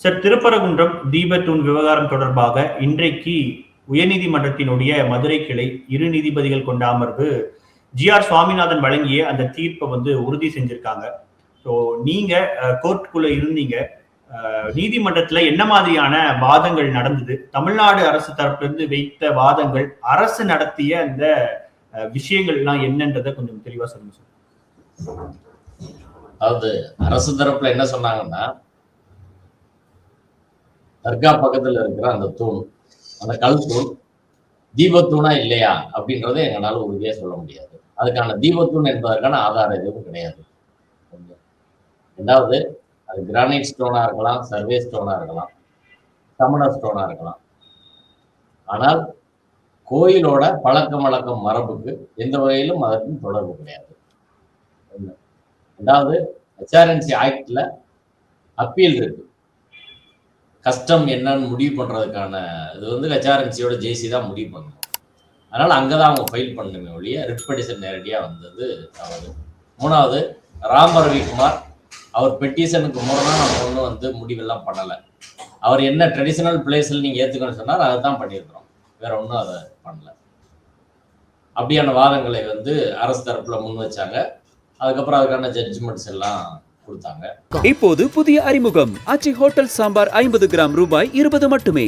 Sir, Thiruparankundram தீபத்தூண் விவகாரம் தொடர்பாக இன்றைக்கு உயர்நீதிமன்றத்தினுடைய மதுரை கிளை 2 நீதிபதிகள் கொண்ட அமர்வு ஜி.ஆர். சுவாமிநாதன் வழங்கிய அந்த தீர்ப்பை உறுதி செஞ்சிருக்காங்க. ஸோ நீங்க கோர்ட்டுக்குள்ள இருந்தீங்க. நீதிமன்றத்துல என்ன மாதிரியான வாதங்கள் நடந்தது? தமிழ்நாடு அரசு தரப்பிலிருந்து வைத்த வாதங்கள், அரசு நடத்திய அந்த விஷயங்கள் எல்லாம் என்னன்றதை கொஞ்சம் தெளிவா சொல்லுங்க சார். அதாவது அரசு தரப்புல என்ன சொன்னாங்கன்னா, தர்கா பக்கத்துல இருக்கிற அந்த தூண், அந்த கல் தூண் தீபத்தூணா இல்லையா அப்படின்றத எங்களால உறுதியா சொல்ல முடியாது. அதுக்கான தீபத்தூண் என்பதற்கான ஆதாரம் எதுவும் கிடையாது. ரெண்டாவது, அது கிரானைட் ஸ்டோனா இருக்கலாம், சர்வே ஸ்டோனா இருக்கலாம், சமண ஸ்டோனா இருக்கலாம். ஆனால் கோயிலோட பழக்கம் வழக்கம் மரபுக்கு எந்த வகையிலும் அதற்கும் தொடர்பு கிடையாது. ரெண்டாவது, ஹெச்ஆர்என்சி ஆக்ட்ல அப்பீல் இருக்கு. கஸ்டம் என்னன்னு முடிவு பண்றதுக்கான இது ஹெச்ஆர்என்சியோட ஜேசி தான் முடிவு பண்ணணும். அதனால அங்கதான் அவங்க ஃபைல் பண்ணணுமே ஒழிய ரிட் பெட்டிஷன் நேரடியா வந்தது தவறு. மூணாவது, ராம் ரவிக்குமார் அவர் பெட்டிஷனுக்கு முரணா நம்ம ஒன்றும் முடிவெல்லாம் பண்ணலை. அவர் என்ன ட்ரெடிஷனல் பிளேஸில் நீங்க ஏத்துக்கணும்னு சொன்னார், அதை தான் பண்ணியிருக்கிறோம். வேற ஒன்றும் அதை பண்ணல. அப்படியான வாதங்களை அரசு தரப்புல முன் வச்சாங்க. அதுக்கப்புறம் அதுக்கான ஜட்ஜ்மெண்ட்ஸ் எல்லாம் கொடுத்தாங்க. இப்போது புதிய அறிமுகம் ஆச்சி ஹோட்டல் சாம்பார் 50 கிராம் ரூபாய் 20 மட்டுமே.